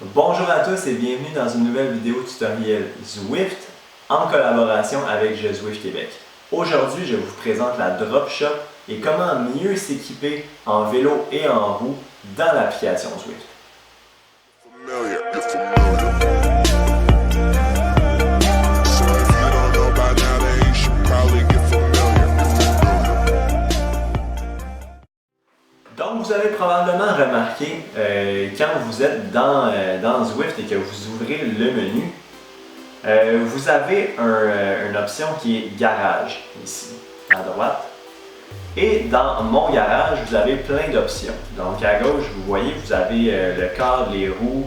Bonjour à tous et bienvenue dans une nouvelle vidéo tutoriel Zwift en collaboration avec Je Zwift Québec. Aujourd'hui, je vous présente la Drop Shop et comment mieux s'équiper en vélo et en roue dans l'application Zwift. Donc, vous avez probablement remarqué quand vous êtes dans Zwift et que vous ouvrez le menu, vous avez une option qui est Garage, ici, à droite. Et dans Mon garage, vous avez plein d'options. Donc, à gauche, vous voyez, vous avez le cadre, les roues,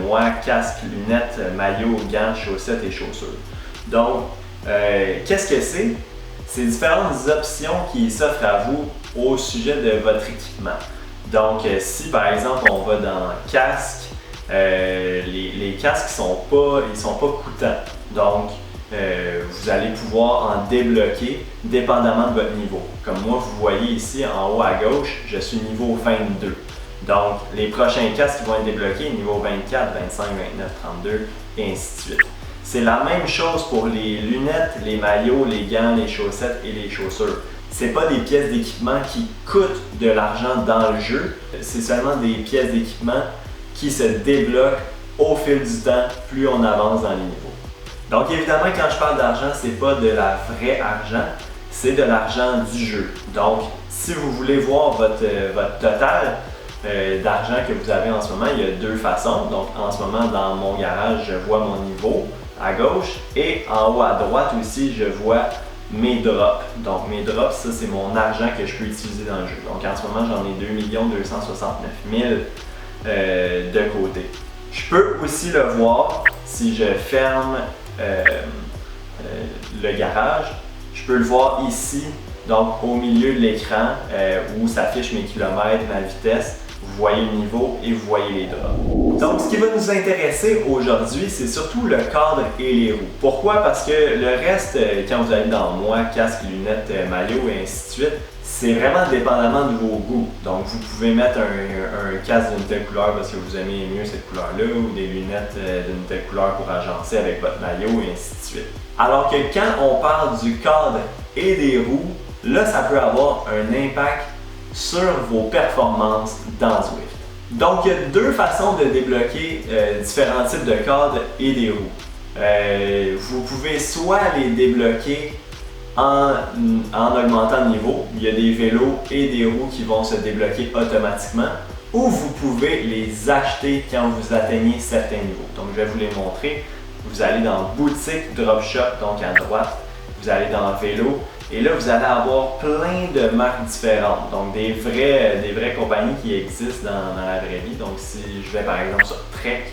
moi, casque, lunettes, maillot, gants, chaussettes et chaussures. Donc, qu'est-ce que c'est? C'est différentes options qui s'offrent à vous au sujet de votre équipement. Donc, si par exemple on va dans casque, les casques ils sont pas coûtants. Donc, vous allez pouvoir en débloquer dépendamment de votre niveau. Comme moi, vous voyez ici en haut à gauche, je suis niveau 22. Donc, les prochains casques vont être débloqués niveau 24, 25, 29, 32 et ainsi de suite. C'est la même chose pour les lunettes, les maillots, les gants, les chaussettes et les chaussures. Ce n'est pas des pièces d'équipement qui coûtent de l'argent dans le jeu, c'est seulement des pièces d'équipement qui se débloquent au fil du temps plus on avance dans les niveaux. Donc évidemment, quand je parle d'argent, ce n'est pas de la vraie argent, c'est de l'argent du jeu. Donc si vous voulez voir votre total d'argent que vous avez en ce moment, il y a deux façons. Donc en ce moment, dans mon garage, je vois mon niveau à gauche et en haut à droite aussi, je vois mes drops. Donc mes drops, ça c'est mon argent que je peux utiliser dans le jeu. Donc en ce moment, j'en ai 2 269 000 de côté. Je peux aussi le voir si je ferme le garage. Je peux le voir ici, donc au milieu de l'écran où s'affichent mes kilomètres, ma vitesse. Vous voyez le niveau et vous voyez les drops. Donc, ce qui va nous intéresser aujourd'hui, c'est surtout le cadre et les roues. Pourquoi? Parce que le reste, quand vous allez dans moi, casque, lunettes, maillot et ainsi de suite, c'est vraiment dépendamment de vos goûts. Donc, vous pouvez mettre un casque d'une telle couleur parce que vous aimez mieux cette couleur-là ou des lunettes d'une telle couleur pour agencer avec votre maillot et ainsi de suite. Alors que quand on parle du cadre et des roues, là, ça peut avoir un impact sur vos performances dans Zwift. Donc, il y a deux façons de débloquer différents types de cadres et des roues. Vous pouvez soit les débloquer en augmentant le niveau. Il y a des vélos et des roues qui vont se débloquer automatiquement. Ou vous pouvez les acheter quand vous atteignez certains niveaux. Donc, je vais vous les montrer. Vous allez dans Boutique Drop Shop, donc à droite. Vous allez dans Vélo. Et là, vous allez avoir plein de marques différentes, donc des vraies compagnies qui existent dans la vraie vie. Donc si je vais par exemple sur Trek,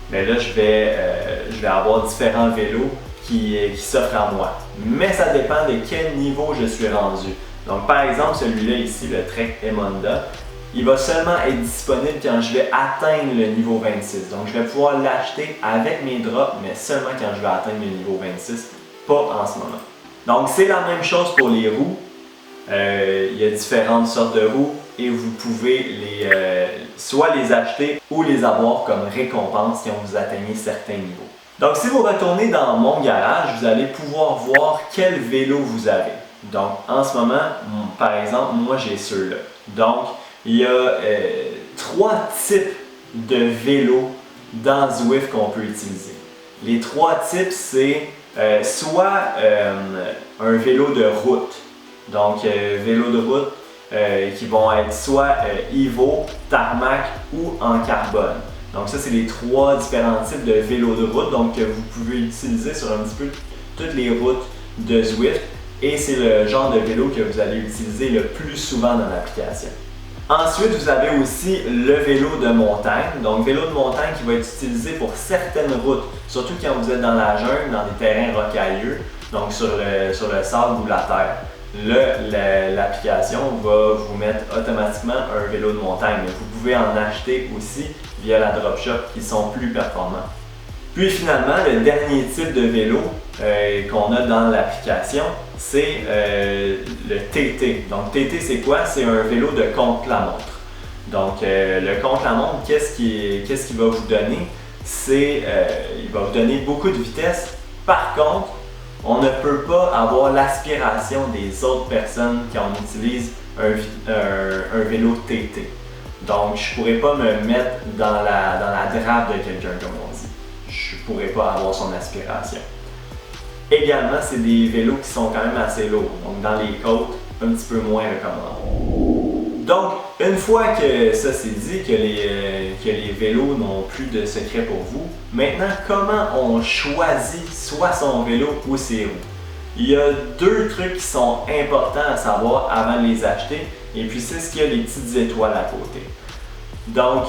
bien là je vais avoir différents vélos qui s'offrent à moi. Mais ça dépend de quel niveau je suis rendu. Donc par exemple celui-là ici, le Trek Emonda, il va seulement être disponible quand je vais atteindre le niveau 26. Donc je vais pouvoir l'acheter avec mes drops, mais seulement quand je vais atteindre le niveau 26, pas en ce moment. Donc c'est la même chose pour les roues. Il y a différentes sortes de roues et vous pouvez soit les acheter ou les avoir comme récompense quand vous atteignez certains niveaux. Donc si vous retournez dans mon garage, vous allez pouvoir voir quel vélo vous avez. Donc en ce moment, par exemple, moi j'ai ceux-là. Donc il y a trois types de vélos dans Zwift qu'on peut utiliser. Les trois types, c'est soit un vélo de route, donc vélo de route qui vont être soit Evo, Tarmac ou en carbone. Donc ça c'est les trois différents types de vélos de route donc que vous pouvez utiliser sur un petit peu toutes les routes de Zwift et c'est le genre de vélo que vous allez utiliser le plus souvent dans l'application. Ensuite, vous avez aussi le vélo de montagne. Donc, vélo de montagne qui va être utilisé pour certaines routes, surtout quand vous êtes dans la jungle, dans des terrains rocailleux, donc sur le sable ou la terre. L'application va vous mettre automatiquement un vélo de montagne. Mais vous pouvez en acheter aussi via la Drop Shop qui sont plus performants. Puis finalement, le dernier type de vélo qu'on a dans l'application, c'est le TT. Donc TT, c'est quoi? C'est un vélo de contre-la-montre. Donc, le contre-la-montre, qu'est-ce qu'il va vous donner? Il va vous donner beaucoup de vitesse. Par contre, on ne peut pas avoir l'aspiration des autres personnes quand on utilise un vélo TT. Donc, je ne pourrais pas me mettre dans la drape de quelqu'un, comme on dit. Je ne pourrais pas avoir son aspiration. Également, c'est des vélos qui sont quand même assez lourds. Donc, dans les côtes, un petit peu moins recommandé. Donc, une fois que ça c'est dit, que les vélos n'ont plus de secret pour vous, maintenant, comment on choisit soit son vélo ou ses roues? Il y a deux trucs qui sont importants à savoir avant de les acheter, et puis c'est ce qu'il y a les petites étoiles à côté. Donc,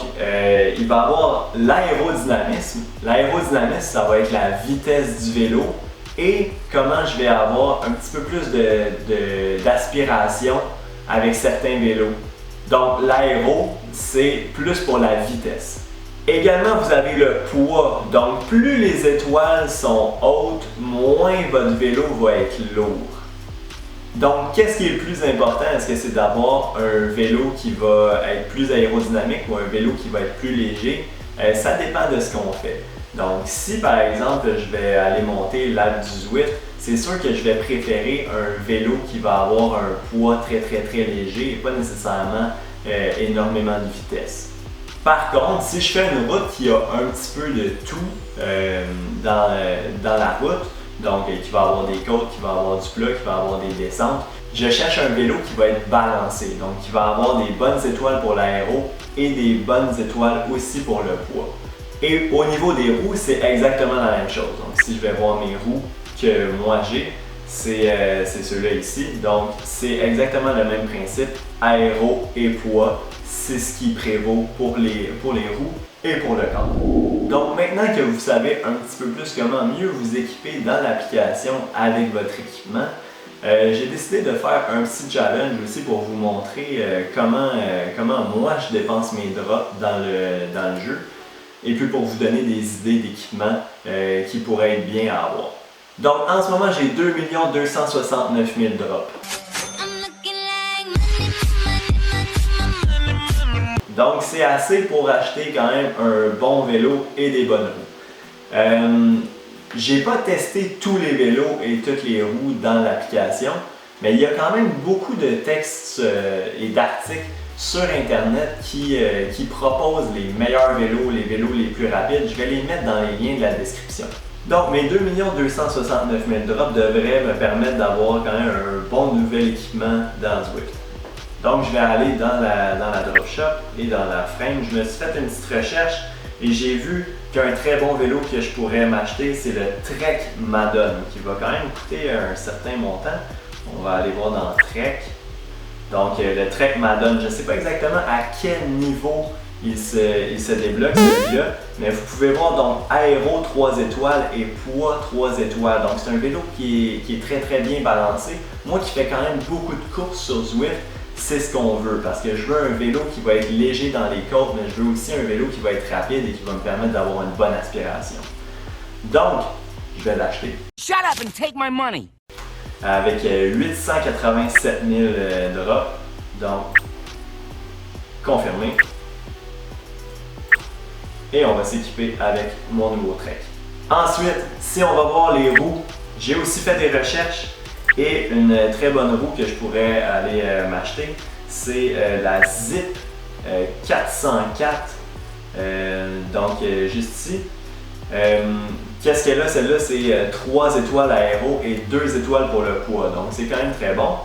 il va y avoir l'aérodynamisme. L'aérodynamisme, ça va être la vitesse du vélo et comment je vais avoir un petit peu plus d'aspiration avec certains vélos. Donc, l'aéro, c'est plus pour la vitesse. Également, vous avez le poids. Donc, plus les étoiles sont hautes, moins votre vélo va être lourd. Donc, qu'est-ce qui est le plus important? Est-ce que c'est d'avoir un vélo qui va être plus aérodynamique ou un vélo qui va être plus léger? Ça dépend de ce qu'on fait. Donc, si par exemple, je vais aller monter l'Alpe du Zwift, c'est sûr que je vais préférer un vélo qui va avoir un poids très léger et pas nécessairement énormément de vitesse. Par contre, si je fais une route qui a un petit peu de tout dans la route, donc qui va avoir des côtes, qui va avoir du plat, qui va avoir des descentes, je cherche un vélo qui va être balancé, donc qui va avoir des bonnes étoiles pour l'aéro et des bonnes étoiles aussi pour le poids. Et au niveau des roues, c'est exactement la même chose. Donc si je vais voir mes roues que moi j'ai, c'est ceux-là ici. Donc c'est exactement le même principe, aéro et poids, c'est ce qui prévaut pour les roues et pour le cadre. Donc maintenant que vous savez un petit peu plus comment mieux vous équiper dans l'application avec votre équipement, j'ai décidé de faire un petit challenge aussi pour vous montrer comment moi je dépense mes drops dans le jeu et puis pour vous donner des idées d'équipement qui pourraient être bien à avoir. Donc en ce moment j'ai 2 269 000 drops. Donc c'est assez pour acheter quand même un bon vélo et des bonnes roues. J'ai pas testé tous les vélos et toutes les roues dans l'application, mais il y a quand même beaucoup de textes et d'articles sur internet qui proposent les meilleurs vélos, les vélos les plus rapides. Je vais les mettre dans les liens de la description. Donc mes 2 269 000 drops devraient me permettre d'avoir quand même un bon nouvel équipement dans Zwift. Donc je vais aller dans la drop shop et dans la frame. Je me suis fait une petite recherche et j'ai vu qu'un très bon vélo que je pourrais m'acheter, c'est le Trek Madone, qui va quand même coûter un certain montant. On va aller voir dans Trek. Donc le Trek Madone, je ne sais pas exactement à quel niveau il se débloque celui-là, mais vous pouvez voir donc aéro 3 étoiles et poids 3 étoiles. Donc c'est un vélo qui est très bien balancé. Moi qui fais quand même beaucoup de courses sur Zwift, c'est ce qu'on veut parce que je veux un vélo qui va être léger dans les côtes, mais je veux aussi un vélo qui va être rapide et qui va me permettre d'avoir une bonne aspiration. Donc, je vais l'acheter. Shut up and take my money! Avec 887 000 drops. Donc, confirmé. Et on va s'équiper avec mon nouveau Trek. Ensuite, si on va voir les roues, j'ai aussi fait des recherches. Et une très bonne roue que je pourrais aller m'acheter, c'est la Zip 404, donc juste ici. Qu'est-ce qu'elle a? Celle-là, c'est 3 étoiles aéro et 2 étoiles pour le poids, donc c'est quand même très bon.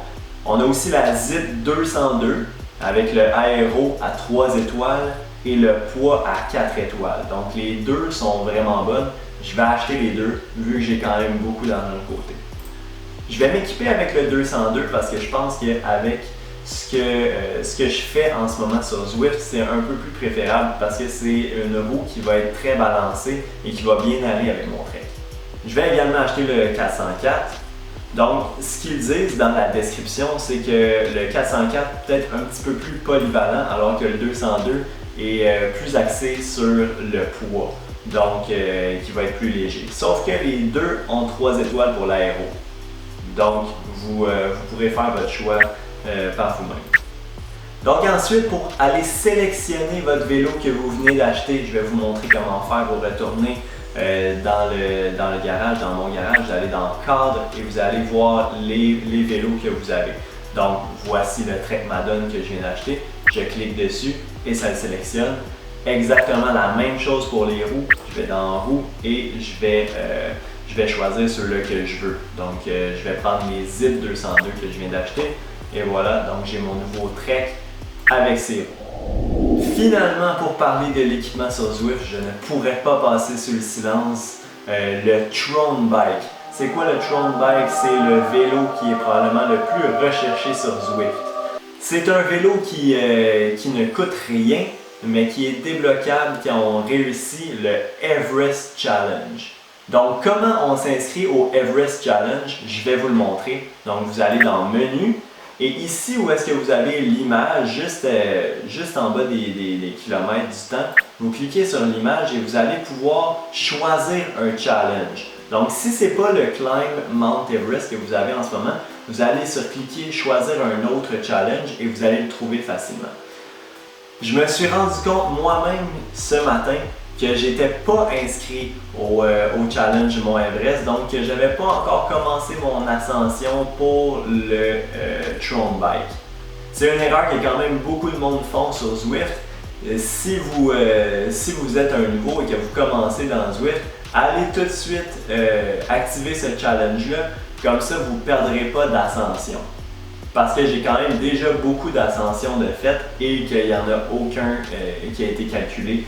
On a aussi la Zip 202 avec le aéro à 3 étoiles et le poids à 4 étoiles. Donc les deux sont vraiment bonnes. Je vais acheter les deux vu que j'ai quand même beaucoup d'argent de côté. Je vais m'équiper avec le 202 parce que je pense qu'avec ce que je fais en ce moment sur Zwift, c'est un peu plus préférable parce que c'est une roue qui va être très balancée et qui va bien aller avec mon Trek. Je vais également acheter le 404. Donc, ce qu'ils disent dans la description, c'est que le 404 peut être un petit peu plus polyvalent alors que le 202 est plus axé sur le poids, donc qui va être plus léger. Sauf que les deux ont 3 étoiles pour l'aéro. Donc, vous pourrez faire votre choix par vous-même. Donc ensuite, pour aller sélectionner votre vélo que vous venez d'acheter, je vais vous montrer comment faire pour retourner dans le garage, dans mon garage. Vous allez dans cadre et vous allez voir les vélos que vous avez. Donc voici le Trek Madone que je viens d'acheter. Je clique dessus et ça le sélectionne. Exactement la même chose pour les roues. Je vais dans roues et je vais choisir ceux-là que je veux. Donc je vais prendre les Zip 202 que je viens d'acheter. Et voilà, donc j'ai mon nouveau Trek avec ses roues. Finalement, pour parler de l'équipement sur Zwift, je ne pourrais pas passer sur le silence le Tron Bike. C'est quoi le Tron Bike? C'est le vélo qui est probablement le plus recherché sur Zwift. C'est un vélo qui ne coûte rien, mais qui est débloquable quand on réussit le Everest Challenge. Donc, comment on s'inscrit au Everest Challenge? Je vais vous le montrer. Donc, vous allez dans Menu. Et ici, où est-ce que vous avez l'image, juste en bas des kilomètres du temps, vous cliquez sur l'image et vous allez pouvoir choisir un challenge. Donc, si ce n'est pas le Climb Mount Everest que vous avez en ce moment, vous allez sur cliquer, choisir un autre challenge et vous allez le trouver facilement. Je me suis rendu compte moi-même ce matin que j'étais pas inscrit au challenge Mont Everest, donc que j'avais pas encore commencé mon ascension pour le Tron Bike. C'est une erreur que quand même beaucoup de monde font sur Zwift. Si vous êtes un nouveau et que vous commencez dans Zwift, allez tout de suite activer ce challenge-là, comme ça vous ne perdrez pas d'ascension. Parce que j'ai quand même déjà beaucoup d'ascensions de fait et qu'il n'y en a aucun qui a été calculé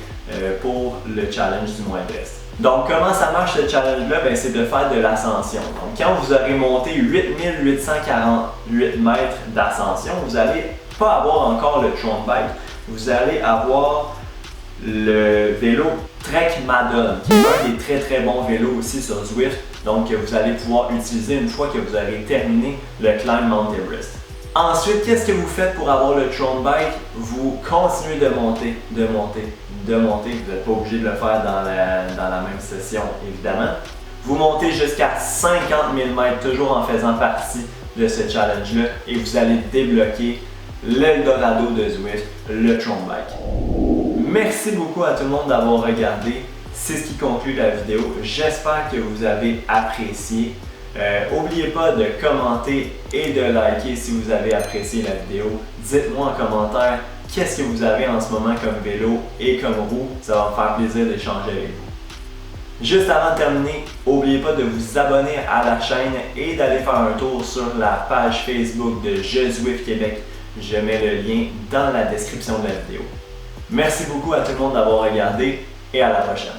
pour le challenge du Mont Everest. Donc comment ça marche ce challenge-là? C'est de faire de l'ascension. Donc quand vous aurez monté 8848 mètres d'ascension, vous n'allez pas avoir encore le Tron Bike, vous allez avoir le vélo Trek Madone, qui est un des très très bons vélos aussi sur Zwift, donc que vous allez pouvoir utiliser une fois que vous aurez terminé le Climb Mount Everest. Ensuite, qu'est-ce que vous faites pour avoir le Tron Bike? Vous continuez de monter, de monter, de monter. Vous n'êtes pas obligé de le faire dans la même session, évidemment. Vous montez jusqu'à 50 000 mètres, toujours en faisant partie de ce challenge-là, et vous allez débloquer l'Eldorado de Zwift, le Tron Bike. Merci beaucoup à tout le monde d'avoir regardé. C'est ce qui conclut la vidéo. J'espère que vous avez apprécié. N'oubliez pas de commenter et de liker si vous avez apprécié la vidéo. Dites-moi en commentaire qu'est-ce que vous avez en ce moment comme vélo et comme roue. Ça va me faire plaisir d'échanger avec vous. Juste avant de terminer, n'oubliez pas de vous abonner à la chaîne et d'aller faire un tour sur la page Facebook de Je Zwift Québec. Je mets le lien dans la description de la vidéo. Merci beaucoup à tout le monde d'avoir regardé et à la prochaine.